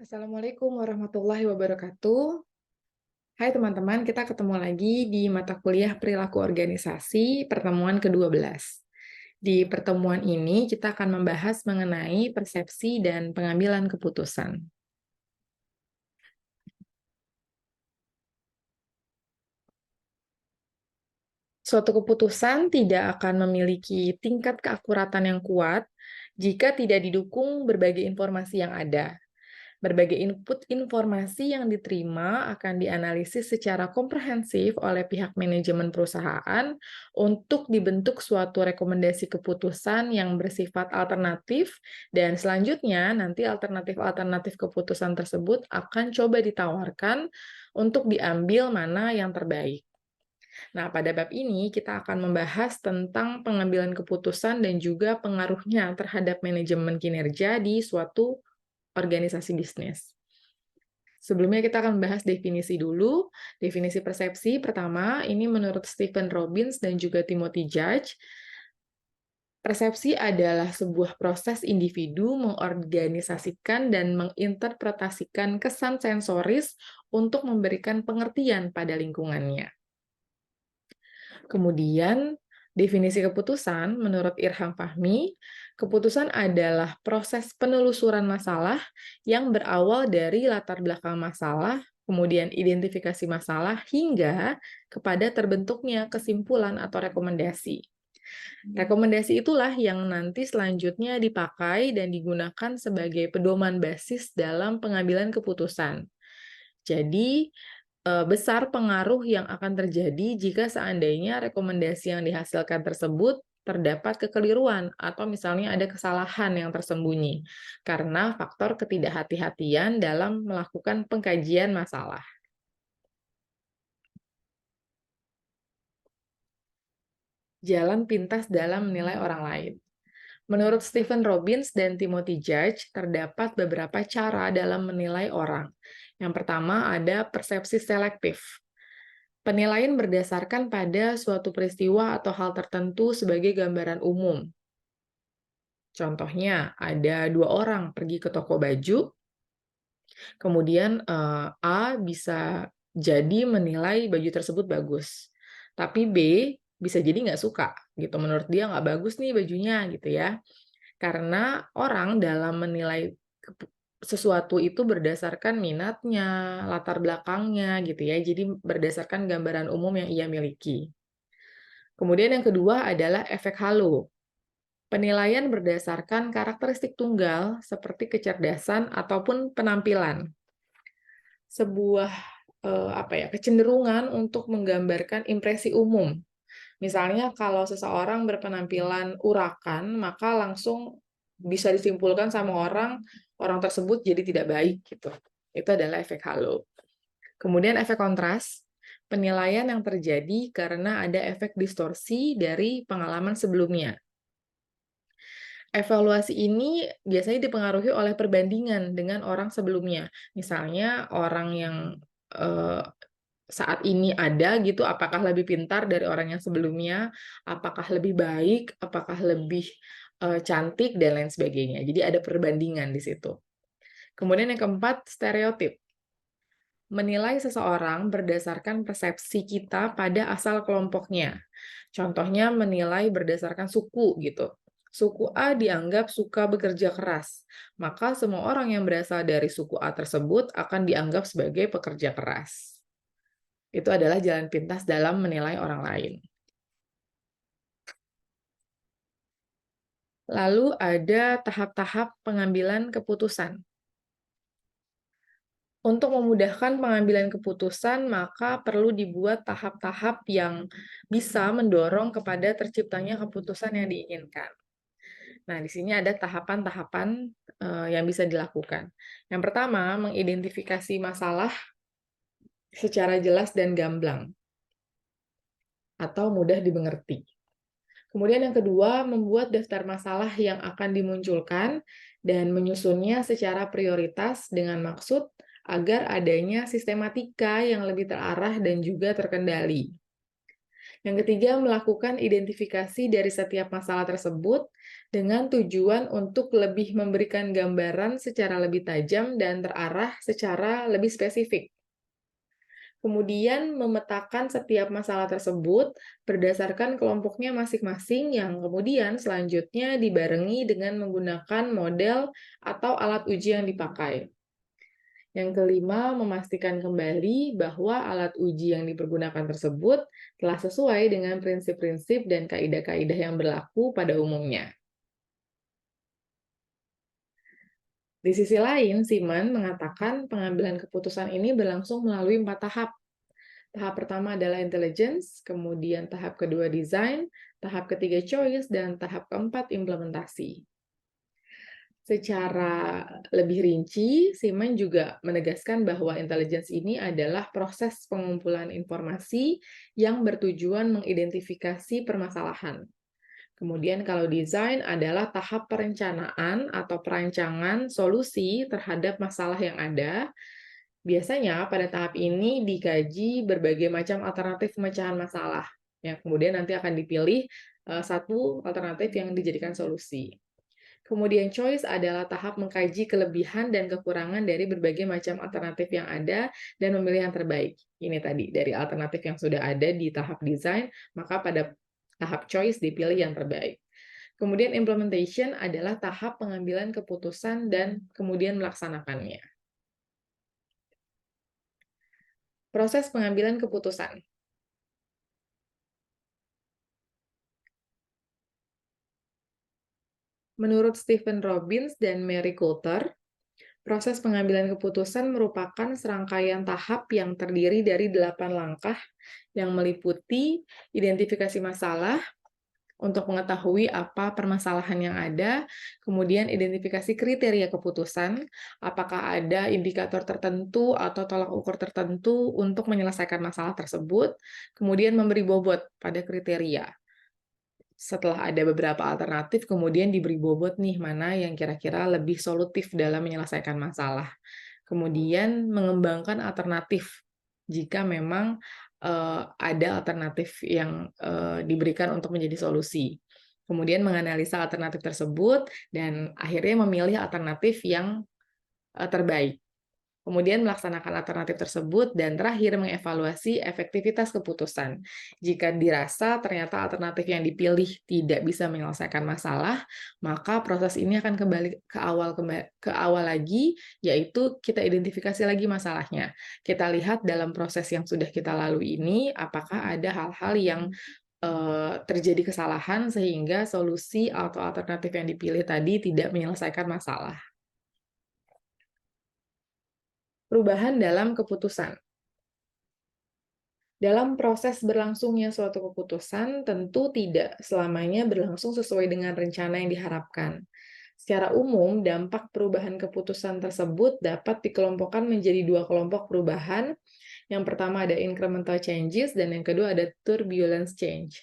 Assalamualaikum warahmatullahi wabarakatuh. Hai teman-teman, kita ketemu lagi di mata kuliah Perilaku Organisasi pertemuan ke-12. Di pertemuan ini kita akan membahas mengenai persepsi dan pengambilan keputusan. Suatu keputusan tidak akan memiliki tingkat keakuratan yang kuat jika tidak didukung berbagai informasi yang ada. Berbagai input informasi yang diterima akan dianalisis secara komprehensif oleh pihak manajemen perusahaan untuk dibentuk suatu rekomendasi keputusan yang bersifat alternatif, dan selanjutnya nanti alternatif-alternatif keputusan tersebut akan coba ditawarkan untuk diambil mana yang terbaik. Nah, pada bab ini kita akan membahas tentang pengambilan keputusan dan juga pengaruhnya terhadap manajemen kinerja di suatu organisasi bisnis. Sebelumnya kita akan membahas definisi dulu. Definisi persepsi pertama, ini menurut Stephen Robbins dan juga Timothy Judge, persepsi adalah sebuah proses individu mengorganisasikan dan menginterpretasikan kesan sensoris untuk memberikan pengertian pada lingkungannya. Kemudian, definisi keputusan menurut Irham Fahmi, keputusan adalah proses penelusuran masalah yang berawal dari latar belakang masalah, kemudian identifikasi masalah, hingga kepada terbentuknya kesimpulan atau rekomendasi. Rekomendasi itulah yang nanti selanjutnya dipakai dan digunakan sebagai pedoman basis dalam pengambilan keputusan. Jadi, besar pengaruh yang akan terjadi jika seandainya rekomendasi yang dihasilkan tersebut terdapat kekeliruan atau misalnya ada kesalahan yang tersembunyi karena faktor ketidakhati-hatian dalam melakukan pengkajian masalah. Jalan pintas dalam menilai orang lain. Menurut Stephen Robbins dan Timothy Judge, terdapat beberapa cara dalam menilai orang. Yang pertama ada persepsi selektif. Penilaian berdasarkan pada suatu peristiwa atau hal tertentu sebagai gambaran umum. Contohnya, ada dua orang pergi ke toko baju, kemudian A bisa jadi menilai baju tersebut bagus, tapi B bisa jadi nggak suka, gitu. Menurut dia nggak bagus nih bajunya, gitu ya. Karena orang dalam menilai sesuatu itu berdasarkan minatnya, latar belakangnya, gitu ya. Jadi berdasarkan gambaran umum yang ia miliki. Kemudian yang kedua adalah efek halo. Penilaian berdasarkan karakteristik tunggal seperti kecerdasan ataupun penampilan. Sebuah kecenderungan untuk menggambarkan impresi umum. Misalnya kalau seseorang berpenampilan urakan, maka langsung bisa disimpulkan sama orang tersebut jadi tidak baik gitu. Itu adalah efek halo. Kemudian efek kontras, penilaian yang terjadi karena ada efek distorsi dari pengalaman sebelumnya. Evaluasi ini biasanya dipengaruhi oleh perbandingan dengan orang sebelumnya. Misalnya orang yang eh, saat ini ada gitu, apakah lebih pintar dari orang yang sebelumnya, apakah lebih baik, apakah lebih cantik, dan lain sebagainya. Jadi ada perbandingan di situ. Kemudian yang keempat, stereotip. Menilai seseorang berdasarkan persepsi kita pada asal kelompoknya. Contohnya menilai berdasarkan suku gitu. Suku A dianggap suka bekerja keras, maka semua orang yang berasal dari suku A tersebut akan dianggap sebagai pekerja keras. Itu adalah jalan pintas dalam menilai orang lain. Lalu ada tahap-tahap pengambilan keputusan. Untuk memudahkan pengambilan keputusan, maka perlu dibuat tahap-tahap yang bisa mendorong kepada terciptanya keputusan yang diinginkan. Nah, di sini ada tahapan-tahapan yang bisa dilakukan. Yang pertama, mengidentifikasi masalah secara jelas dan gamblang atau mudah dimengerti. Kemudian yang kedua, membuat daftar masalah yang akan dimunculkan dan menyusunnya secara prioritas dengan maksud agar adanya sistematika yang lebih terarah dan juga terkendali. Yang ketiga, melakukan identifikasi dari setiap masalah tersebut dengan tujuan untuk lebih memberikan gambaran secara lebih tajam dan terarah secara lebih spesifik. Kemudian memetakan setiap masalah tersebut berdasarkan kelompoknya masing-masing yang kemudian selanjutnya dibarengi dengan menggunakan model atau alat uji yang dipakai. Yang kelima, memastikan kembali bahwa alat uji yang dipergunakan tersebut telah sesuai dengan prinsip-prinsip dan kaidah-kaidah yang berlaku pada umumnya. Di sisi lain, Simon mengatakan pengambilan keputusan ini berlangsung melalui 4 tahap. Tahap pertama adalah intelligence, kemudian tahap kedua design, tahap ketiga choice, dan tahap keempat implementasi. Secara lebih rinci, Simon juga menegaskan bahwa intelligence ini adalah proses pengumpulan informasi yang bertujuan mengidentifikasi permasalahan. Kemudian kalau desain adalah tahap perencanaan atau perancangan solusi terhadap masalah yang ada. Biasanya pada tahap ini dikaji berbagai macam alternatif pemecahan masalah. Ya, kemudian nanti akan dipilih satu alternatif yang dijadikan solusi. Kemudian choice adalah tahap mengkaji kelebihan dan kekurangan dari berbagai macam alternatif yang ada dan memilih yang terbaik. Ini tadi, dari alternatif yang sudah ada di tahap desain, maka pada tahap choice dipilih yang terbaik. Kemudian implementation adalah tahap pengambilan keputusan dan kemudian melaksanakannya. Proses pengambilan keputusan. Menurut Stephen Robbins dan Mary Coulter, proses pengambilan keputusan merupakan serangkaian tahap yang terdiri dari 8 langkah yang meliputi identifikasi masalah untuk mengetahui apa permasalahan yang ada, kemudian identifikasi kriteria keputusan, apakah ada indikator tertentu atau tolak ukur tertentu untuk menyelesaikan masalah tersebut, kemudian memberi bobot pada kriteria. Setelah ada beberapa alternatif, kemudian diberi bobot nih mana yang kira-kira lebih solutif dalam menyelesaikan masalah. Kemudian mengembangkan alternatif jika memang ada alternatif yang diberikan untuk menjadi solusi. Kemudian menganalisa alternatif tersebut dan akhirnya memilih alternatif yang terbaik. Kemudian melaksanakan alternatif tersebut, dan terakhir mengevaluasi efektivitas keputusan. Jika dirasa ternyata alternatif yang dipilih tidak bisa menyelesaikan masalah, maka proses ini akan kembali ke awal lagi, yaitu kita identifikasi lagi masalahnya. Kita lihat dalam proses yang sudah kita lalui ini, apakah ada hal-hal yang terjadi kesalahan sehingga solusi atau alternatif yang dipilih tadi tidak menyelesaikan masalah. Perubahan dalam keputusan. Dalam proses berlangsungnya suatu keputusan, tentu tidak selamanya berlangsung sesuai dengan rencana yang diharapkan. Secara umum, dampak perubahan keputusan tersebut dapat dikelompokkan menjadi 2 kelompok perubahan. Yang pertama ada incremental changes, dan yang kedua ada turbulence change.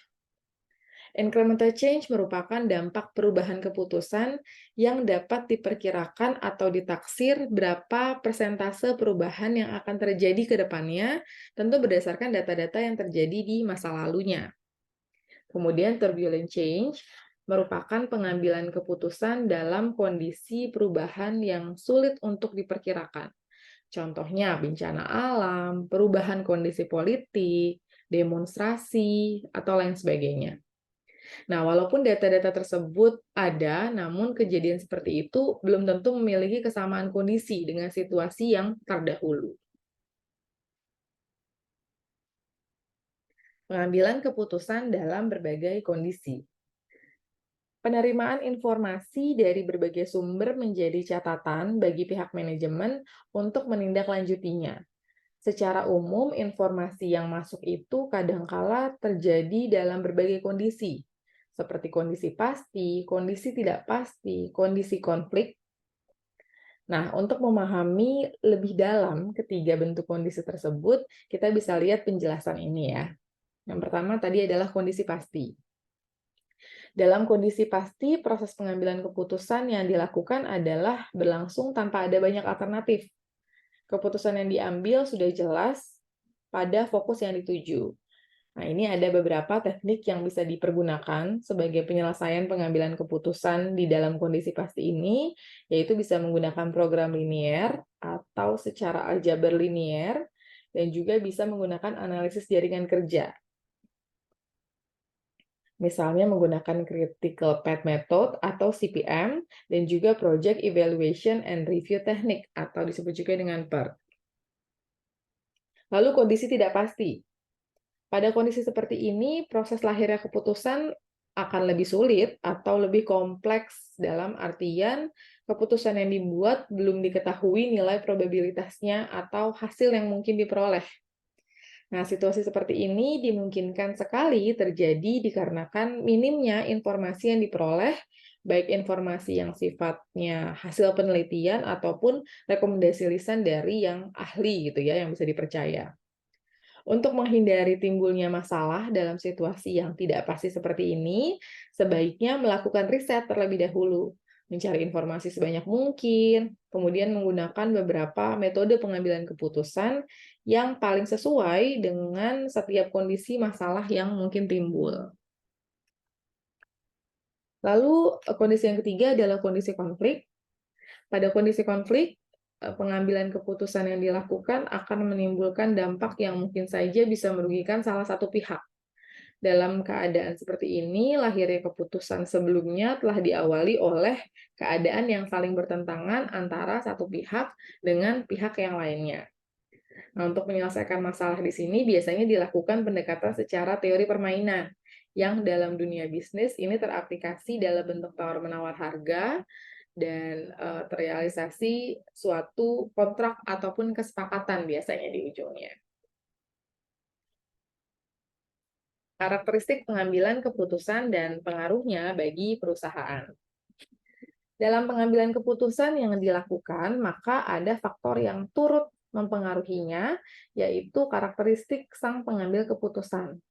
Incremental change merupakan dampak perubahan keputusan yang dapat diperkirakan atau ditaksir berapa persentase perubahan yang akan terjadi ke depannya, tentu berdasarkan data-data yang terjadi di masa lalunya. Kemudian turbulent change merupakan pengambilan keputusan dalam kondisi perubahan yang sulit untuk diperkirakan. Contohnya bencana alam, perubahan kondisi politik, demonstrasi, atau lain sebagainya. Nah, walaupun data-data tersebut ada, namun kejadian seperti itu belum tentu memiliki kesamaan kondisi dengan situasi yang terdahulu. Pengambilan keputusan dalam berbagai kondisi. Penerimaan informasi dari berbagai sumber menjadi catatan bagi pihak manajemen untuk menindaklanjutinya. Secara umum, informasi yang masuk itu kadangkala terjadi dalam berbagai kondisi, seperti kondisi pasti, kondisi tidak pasti, kondisi konflik. Nah, untuk memahami lebih dalam ketiga bentuk kondisi tersebut, kita bisa lihat penjelasan ini ya. Yang pertama tadi adalah kondisi pasti. Dalam kondisi pasti, proses pengambilan keputusan yang dilakukan adalah berlangsung tanpa ada banyak alternatif. Keputusan yang diambil sudah jelas pada fokus yang dituju. Nah, ini ada beberapa teknik yang bisa dipergunakan sebagai penyelesaian pengambilan keputusan di dalam kondisi pasti ini, yaitu bisa menggunakan program linier atau secara aljabar linier, dan juga bisa menggunakan analisis jaringan kerja. Misalnya menggunakan Critical Path Method atau CPM, dan juga Project Evaluation and Review Technique, atau disebut juga dengan PERT. Lalu kondisi tidak pasti. Pada kondisi seperti ini, proses lahirnya keputusan akan lebih sulit atau lebih kompleks dalam artian keputusan yang dibuat belum diketahui nilai probabilitasnya atau hasil yang mungkin diperoleh. Nah, situasi seperti ini dimungkinkan sekali terjadi dikarenakan minimnya informasi yang diperoleh, baik informasi yang sifatnya hasil penelitian ataupun rekomendasi lisan dari yang ahli gitu ya, yang bisa dipercaya. Untuk menghindari timbulnya masalah dalam situasi yang tidak pasti seperti ini, sebaiknya melakukan riset terlebih dahulu, mencari informasi sebanyak mungkin, kemudian menggunakan beberapa metode pengambilan keputusan yang paling sesuai dengan setiap kondisi masalah yang mungkin timbul. Lalu, kondisi yang ketiga adalah kondisi konflik. Pada kondisi konflik, pengambilan keputusan yang dilakukan akan menimbulkan dampak yang mungkin saja bisa merugikan salah satu pihak. Dalam keadaan seperti ini, lahirnya keputusan sebelumnya telah diawali oleh keadaan yang saling bertentangan antara satu pihak dengan pihak yang lainnya. Nah, untuk menyelesaikan masalah di sini biasanya dilakukan pendekatan secara teori permainan, yang dalam dunia bisnis ini teraplikasi dalam bentuk tawar-menawar harga, dan terrealisasi suatu kontrak ataupun kesepakatan biasanya di ujungnya. Karakteristik pengambilan keputusan dan pengaruhnya bagi perusahaan. Dalam pengambilan keputusan yang dilakukan, maka ada faktor yang turut mempengaruhinya, yaitu karakteristik sang pengambil keputusan.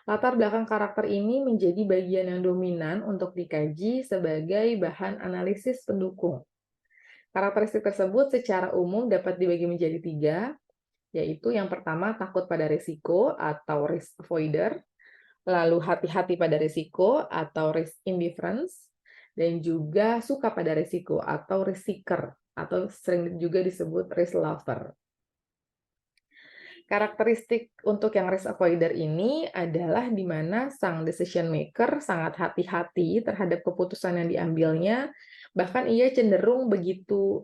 Latar belakang karakter ini menjadi bagian yang dominan untuk dikaji sebagai bahan analisis pendukung. Karakteristik tersebut secara umum dapat dibagi menjadi 3, yaitu yang pertama takut pada risiko atau risk avoider, lalu hati-hati pada risiko atau risk indifference, dan juga suka pada risiko atau risk seeker, atau sering juga disebut risk lover. Karakteristik untuk yang risk avoider ini adalah di mana sang decision maker sangat hati-hati terhadap keputusan yang diambilnya, bahkan ia cenderung begitu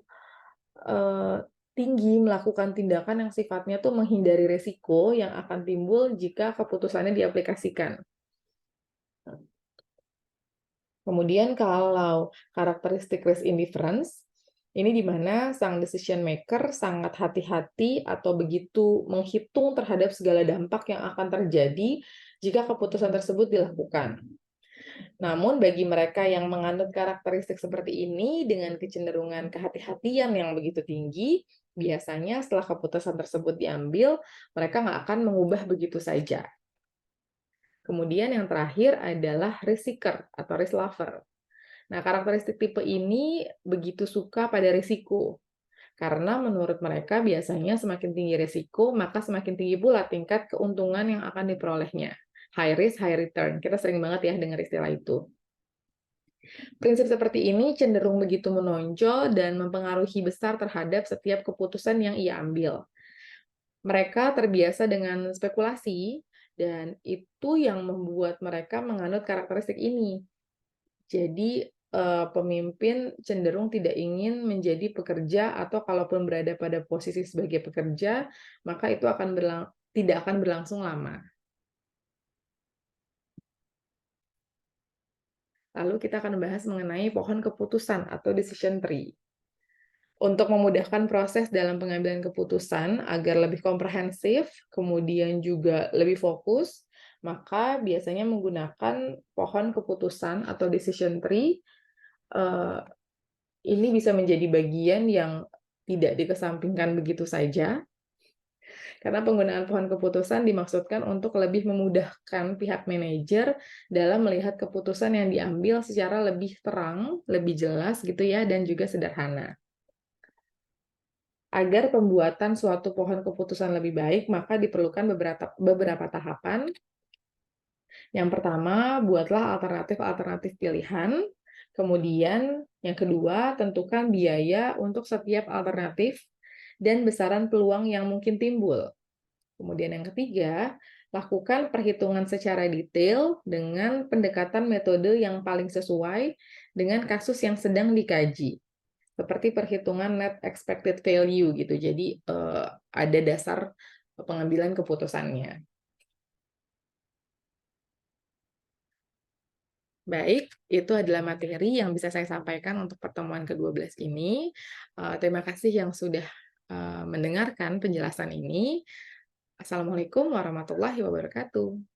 tinggi melakukan tindakan yang sifatnya tuh menghindari resiko yang akan timbul jika keputusannya diaplikasikan. Kemudian kalau karakteristik risk indifference, ini di mana sang decision maker sangat hati-hati atau begitu menghitung terhadap segala dampak yang akan terjadi jika keputusan tersebut dilakukan. Namun bagi mereka yang menganut karakteristik seperti ini dengan kecenderungan kehati-hatian yang begitu tinggi, biasanya setelah keputusan tersebut diambil, mereka nggak akan mengubah begitu saja. Kemudian yang terakhir adalah risk seeker atau risk lover. Nah, karakteristik tipe ini begitu suka pada risiko. Karena menurut mereka biasanya semakin tinggi risiko, maka semakin tinggi pula tingkat keuntungan yang akan diperolehnya. High risk, high return. Kita sering banget ya dengar istilah itu. Prinsip seperti ini cenderung begitu menonjol dan mempengaruhi besar terhadap setiap keputusan yang ia ambil. Mereka terbiasa dengan spekulasi, dan itu yang membuat mereka menganut karakteristik ini. Jadi, pemimpin cenderung tidak ingin menjadi pekerja, atau kalaupun berada pada posisi sebagai pekerja, maka itu tidak akan berlangsung lama. Lalu kita akan membahas mengenai pohon keputusan atau decision tree. Untuk memudahkan proses dalam pengambilan keputusan agar lebih komprehensif, kemudian juga lebih fokus, maka biasanya menggunakan pohon keputusan atau decision tree. Ini bisa menjadi bagian yang tidak dikesampingkan begitu saja, karena penggunaan pohon keputusan dimaksudkan untuk lebih memudahkan pihak manajer dalam melihat keputusan yang diambil secara lebih terang, lebih jelas gitu ya, dan juga sederhana. Agar pembuatan suatu pohon keputusan lebih baik, maka diperlukan beberapa tahapan. Yang pertama, buatlah alternatif-alternatif pilihan. Kemudian, yang kedua, tentukan biaya untuk setiap alternatif dan besaran peluang yang mungkin timbul. Kemudian yang ketiga, lakukan perhitungan secara detail dengan pendekatan metode yang paling sesuai dengan kasus yang sedang dikaji. Seperti perhitungan net expected value gitu. Jadi ada dasar pengambilan keputusannya. Baik, itu adalah materi yang bisa saya sampaikan untuk pertemuan ke-12 ini. Terima kasih yang sudah mendengarkan penjelasan ini. Assalamualaikum warahmatullahi wabarakatuh.